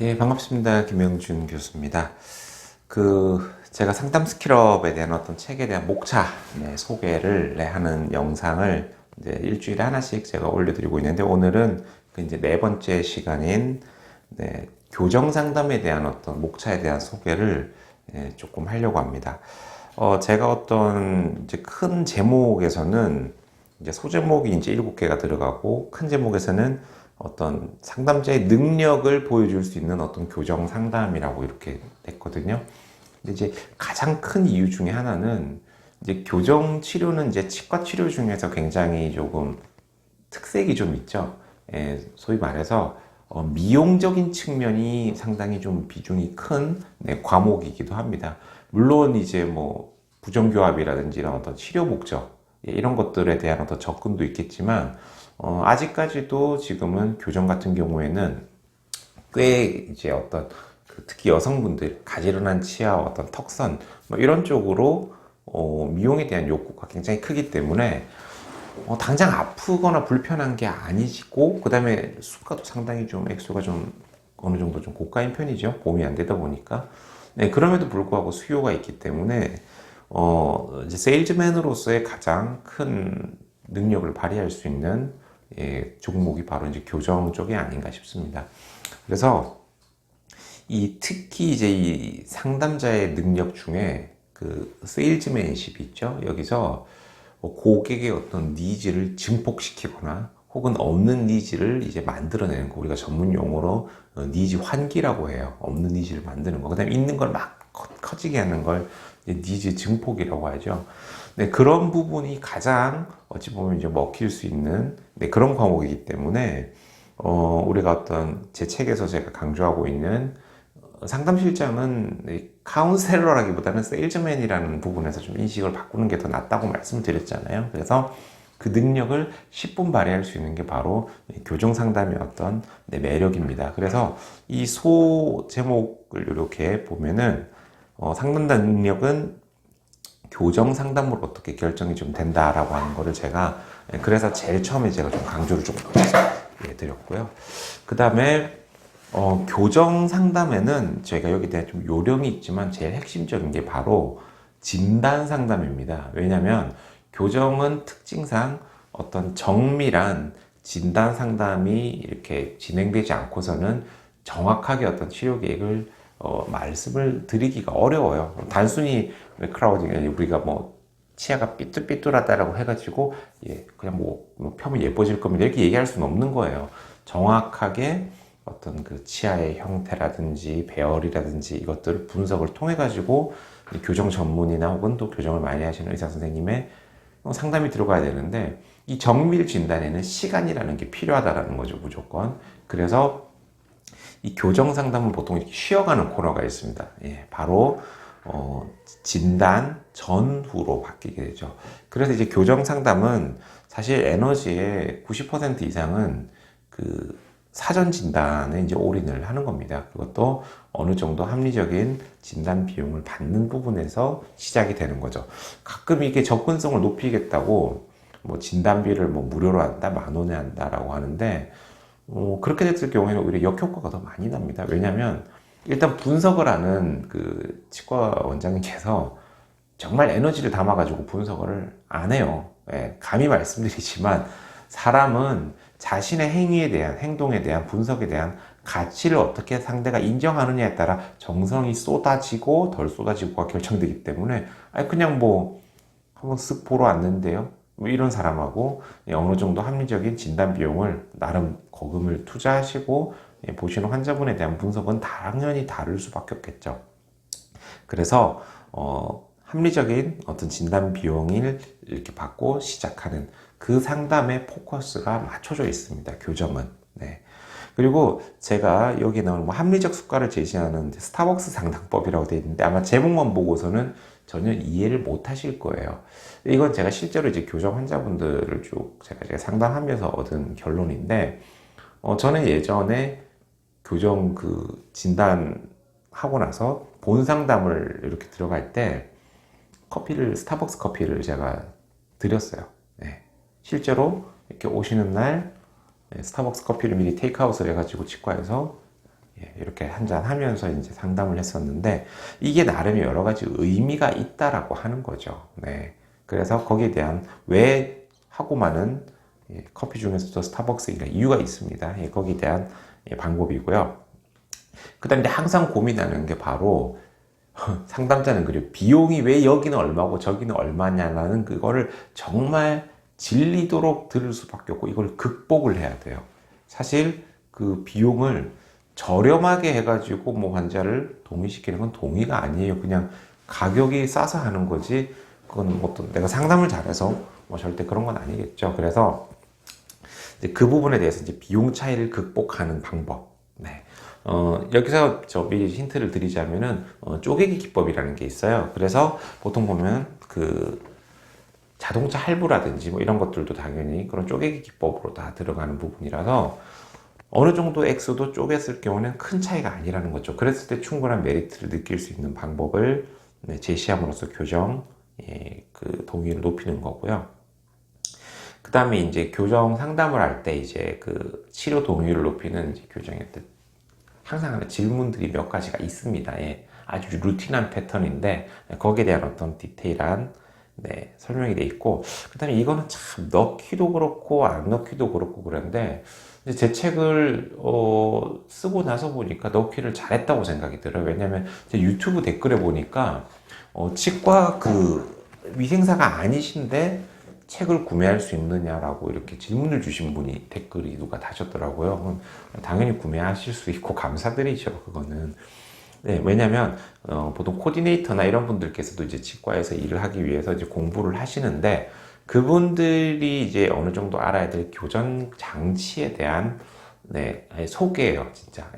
예, 반갑습니다. 김영준 교수입니다. 제가 상담 스킬업에 대한 어떤 책에 대한 목차, 소개를 하는 영상을 이제 일주일에 하나씩 제가 올려드리고 있는데, 오늘은 이제 네 번째 시간인, 교정 상담에 대한 어떤 목차에 대한 소개를 조금 하려고 합니다. 제가 어떤 이제 큰 제목에서는 이제 소제목이 이제 7개가 들어가고, 큰 제목에서는 어떤 상담자의 능력을 보여줄 수 있는 어떤 교정 상담이라고 이렇게 됐거든요. 근데 이제 가장 큰 이유 중에 하나는 이제 교정 치료는 이제 치과 치료 중에서 굉장히 조금 특색이 좀 있죠. 소위 말해서 미용적인 측면이 상당히 좀 비중이 큰 과목이기도 합니다. 물론 이제 뭐 부정교합이라든지 이런 어떤 치료 목적 이런 것들에 대한 어떤 접근도 있겠지만 아직까지도 지금은 교정 같은 경우에는 꽤 이제 어떤 특히 여성분들 가지런한 치아와 어떤 턱선 뭐 이런 쪽으로 미용에 대한 욕구가 굉장히 크기 때문에 당장 아프거나 불편한 게 아니고, 그 다음에 수가도 상당히 좀 액수가 좀 어느 정도 좀 고가인 편이죠. 보험이 안 되다 보니까. 네, 그럼에도 불구하고 수요가 있기 때문에 이제 세일즈맨으로서의 가장 큰 능력을 발휘할 수 있는 종목이 바로 이제 교정 쪽이 아닌가 싶습니다. 그래서 특히 이제 이 상담자의 능력 중에 그 세일즈맨십이 있죠. 여기서 고객의 어떤 니즈를 증폭시키거나 혹은 없는 니즈를 이제 만들어내는 거, 우리가 전문 용어로 니즈 환기라고 해요. 없는 니즈를 만드는 거. 그다음에 있는 걸 막 커지게 하는 걸 니즈 증폭이라고 하죠. 네, 그런 부분이 가장 어찌 보면 이제 먹힐 수 있는 그런 과목이기 때문에 우리가 어떤 제 책에서 제가 강조하고 있는 상담실장은 카운셀러라기보다는 세일즈맨이라는 부분에서 좀 인식을 바꾸는 게 더 낫다고 말씀드렸잖아요. 그래서 그 능력을 10분 발휘할 수 있는 게 바로 교정 상담의 어떤 매력입니다. 그래서 이 소 제목을 이렇게 보면은 상담자 능력은 교정 상담으로 어떻게 결정이 좀 된다라고 하는 거를 제가 그래서 제일 처음에 제가 좀 강조를 좀 드렸고요. 그 다음에 교정 상담에는 저희가 여기에 대한 좀 요령이 있지만 제일 핵심적인 게 바로 진단 상담입니다. 왜냐하면 교정은 특징상 어떤 정밀한 진단 상담이 이렇게 진행되지 않고서는 정확하게 어떤 치료 계획을 말씀을 드리기가 어려워요. 단순히 크라우딩 우리가 뭐 치아가 삐뚤삐뚤하다라고 해가지고 그냥 뭐 펴면 예뻐질 겁니다 이렇게 얘기할 수는 없는 거예요. 정확하게 어떤 그 치아의 형태라든지 배열이라든지 이것들을 분석을 통해 가지고 교정 전문이나 혹은 또 교정을 많이 하시는 의사 선생님의 상담이 들어가야 되는데, 이 정밀 진단에는 시간이라는 게 필요하다라는 거죠, 무조건. 그래서 이 교정 상담은 보통 이렇게 쉬어가는 코너가 있습니다. 바로 진단 전후로 바뀌게 되죠. 그래서 이제 교정 상담은 사실 에너지의 90% 이상은 그 사전 진단에 이제 올인을 하는 겁니다. 그것도 어느 정도 합리적인 진단 비용을 받는 부분에서 시작이 되는 거죠. 가끔 이게 접근성을 높이겠다고 뭐 진단비를 뭐 무료로 한다, 10,000원에 한다라고 하는데, 그렇게 됐을 경우에는 오히려 역효과가 더 많이 납니다. 왜냐하면 일단 분석을 하는 그 치과 원장님께서 정말 에너지를 담아가지고 분석을 안 해요. 감히 말씀드리지만 사람은 자신의 행위에 대한, 행동에 대한, 분석에 대한 가치를 어떻게 상대가 인정하느냐에 따라 정성이 쏟아지고 덜 쏟아지고가 결정되기 때문에 그냥 뭐 한번 쓱 보러 왔는데요, 뭐 이런 사람하고 어느 정도 합리적인 진단 비용을 나름 거금을 투자하시고 보시는 환자분에 대한 분석은 당연히 다를 수밖에 없겠죠. 그래서 합리적인 어떤 진단 비용을 이렇게 받고 시작하는 그 상담의 포커스가 맞춰져 있습니다. 교정은. 네. 그리고 제가 여기 나오는 뭐 합리적 수가를 제시하는 스타벅스 상담법이라고 되어 있는데, 아마 제목만 보고서는 전혀 이해를 못 하실 거예요. 이건 제가 실제로 이제 교정 환자분들을 쭉 제가 상담하면서 얻은 결론인데, 저는 예전에 교정 그 진단하고 나서 본 상담을 이렇게 들어갈 때 스타벅스 커피를 제가 드렸어요. 네. 실제로 이렇게 오시는 날 스타벅스 커피를 미리 테이크아웃을 해가지고 치과에서 이렇게 한잔 하면서 이제 상담을 했었는데, 이게 나름 여러 가지 의미가 있다라고 하는 거죠. 네. 그래서 거기에 대한 왜 하고 많은 커피 중에서도 스타벅스인가 이유가 있습니다. 거기에 대한 방법이고요. 그 다음에 항상 고민하는 게 바로 상담자는 그래요. 비용이 왜 여기는 얼마고 저기는 얼마냐라는 그거를 정말 질리도록 들을 수밖에 없고 이걸 극복을 해야 돼요. 사실 그 비용을 저렴하게 해가지고 뭐 환자를 동의시키는 건 동의가 아니에요. 그냥 가격이 싸서 하는 거지. 그건 어떤 내가 상담을 잘해서 뭐 절대 그런 건 아니겠죠. 그래서 이제 그 부분에 대해서 이제 비용 차이를 극복하는 방법. 네. 여기서 저 미리 힌트를 드리자면은 쪼개기 기법이라는 게 있어요. 그래서 보통 보면 그 자동차 할부라든지 뭐 이런 것들도 당연히 그런 쪼개기 기법으로 다 들어가는 부분이라서 어느 정도 액수도 쪼갰을 경우는 큰 차이가 아니라는 거죠. 그랬을 때 충분한 메리트를 느낄 수 있는 방법을 제시함으로써 교정 그 동의를 높이는 거고요. 그 다음에 이제 교정 상담을 할 때 이제 그 치료 동의를 높이는 이제 교정의 뜻. 항상 하는 질문들이 몇 가지가 있습니다. 아주 루틴한 패턴인데 거기에 대한 어떤 디테일한 설명이 돼 있고, 그 다음에 이거는 참 넣기도 그렇고 안 넣기도 그렇고 그런데 제 책을 쓰고 나서 보니까 넣기를 잘했다고 생각이 들어요. 왜냐면 제 유튜브 댓글에 보니까 치과 그 위생사가 아니신데 책을 구매할 수 있느냐라고 이렇게 질문을 주신 분이 댓글이 누가 다셨더라고요. 당연히 구매하실 수 있고 감사드리죠, 그거는. 네, 왜냐면 보통 코디네이터나 이런 분들께서도 이제 치과에서 일을 하기 위해서 이제 공부를 하시는데, 그분들이 이제 어느 정도 알아야 될 교정 장치에 대한 소개예요, 진짜.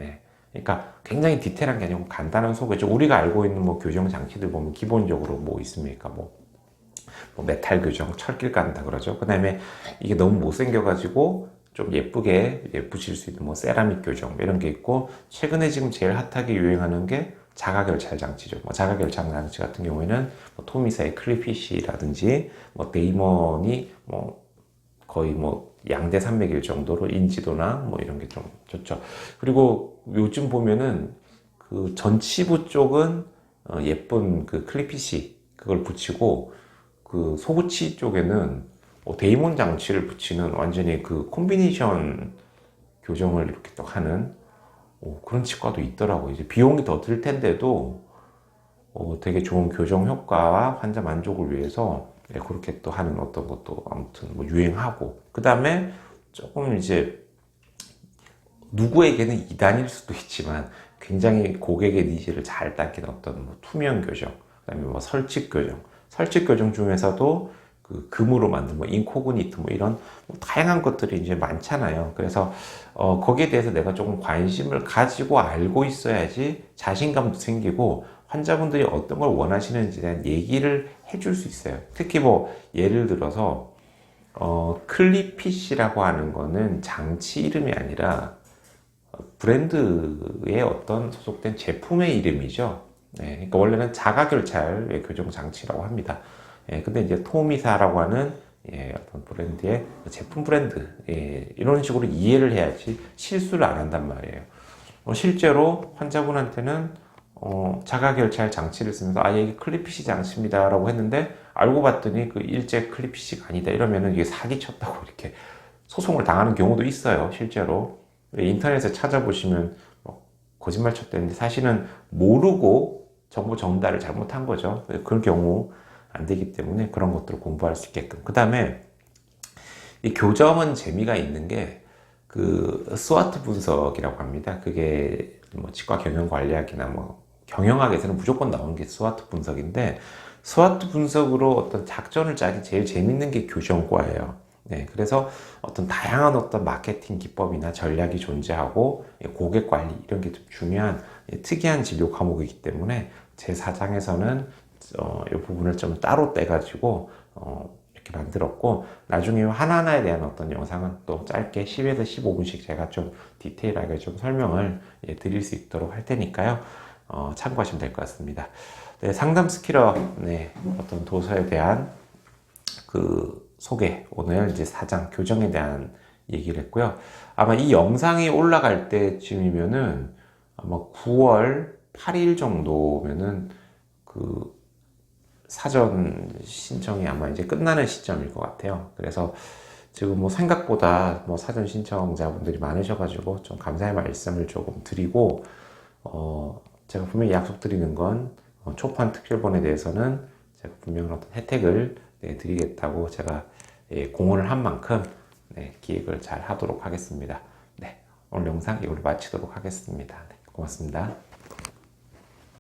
그러니까 굉장히 디테일한 게 아니고 간단한 소개죠. 우리가 알고 있는 뭐 교정 장치들 보면 기본적으로 뭐 있습니까? 뭐 메탈 교정, 철길 깐다 그러죠. 그 다음에 이게 너무 못생겨가지고 좀 예쁘게 붙일 수 있는 뭐 세라믹 교정 이런 게 있고, 최근에 지금 제일 핫하게 유행하는 게 자가결찰 장치죠. 뭐 자가결찰 장치 같은 경우에는 뭐 토미사의 클리피쉬라든지 뭐 데이먼이 뭐 거의 뭐 양대 산맥일 정도로 인지도나 뭐 이런 게 좀 좋죠. 그리고 요즘 보면은 그 전치부 쪽은 예쁜 그 클리피쉬 그걸 붙이고, 그 소구치 쪽에는 데이몬 장치를 붙이는 완전히 그 콤비네이션 교정을 이렇게 또 하는 그런 치과도 있더라고요. 이제 비용이 더 들 텐데도 되게 좋은 교정 효과와 환자 만족을 위해서 그렇게 또 하는 어떤 것도 아무튼 뭐 유행하고, 그 다음에 조금 이제 누구에게는 이단일 수도 있지만 굉장히 고객의 니즈를 잘 닦이는 어떤 뭐 투명 교정, 그 다음에 뭐 설치 교정, 설치 교정 중에서도 그 금으로 만든 뭐 인코그니트 뭐 이런 뭐 다양한 것들이 이제 많잖아요. 그래서 거기에 대해서 내가 조금 관심을 가지고 알고 있어야지 자신감도 생기고 환자분들이 어떤 걸 원하시는지에 대한 얘기를 해줄 수 있어요. 특히 뭐 예를 들어서 클리피쉬라고 하는 거는 장치 이름이 아니라 브랜드의 어떤 소속된 제품의 이름이죠. 그러니까 원래는 자가결찰 교정 장치라고 합니다. 근데 이제 토미사라고 하는 어떤 브랜드의 제품 브랜드 이런 식으로 이해를 해야지 실수를 안 한단 말이에요. 실제로 환자분한테는 자가결찰 장치를 쓰면서 이게 클리피쉬 장치입니다라고 했는데 알고 봤더니 그 일제 클리피쉬가 아니다 이러면은 이게 사기쳤다고 이렇게 소송을 당하는 경우도 있어요, 실제로. 인터넷에 찾아보시면 거짓말 쳤다는데 사실은 모르고 정보 전달을 잘못한 거죠. 그런 경우 안 되기 때문에 그런 것들을 공부할 수 있게끔. 그 다음에 이 교정은 재미가 있는 게 그 스와트 분석이라고 합니다. 그게 뭐 치과 경영관리학이나 뭐 경영학에서는 무조건 나오는 게 스와트 분석인데, 스와트 분석으로 어떤 작전을 짜기 제일 재밌는 게 교정과예요. 그래서 어떤 다양한 어떤 마케팅 기법이나 전략이 존재하고 고객 관리 이런 게 좀 중요한 특이한 진료 과목이기 때문에 제 사장에서는 이 부분을 좀 따로 떼가지고 이렇게 만들었고, 나중에 하나하나에 대한 어떤 영상은 또 짧게 10에서 15분씩 제가 좀 디테일하게 좀 설명을 드릴 수 있도록 할 테니까요. 참고하시면 될 것 같습니다. 상담 스킬업 어떤 도서에 대한 그 소개, 오늘 이제 4장 교정에 대한 얘기를 했고요. 아마 이 영상이 올라갈 때쯤이면은 아마 9월 8일 정도면은 그 사전 신청이 아마 이제 끝나는 시점일 것 같아요. 그래서 지금 뭐 생각보다 뭐 사전 신청자분들이 많으셔가지고 좀 감사의 말씀을 조금 드리고, 제가 분명히 약속드리는 건 초판 특별본에 대해서는 제가 분명히 어떤 혜택을 드리겠다고 제가 공언을 한 만큼 기획을 잘 하도록 하겠습니다. 네, 오늘 영상 이걸로 마치도록 하겠습니다. 네, 고맙습니다.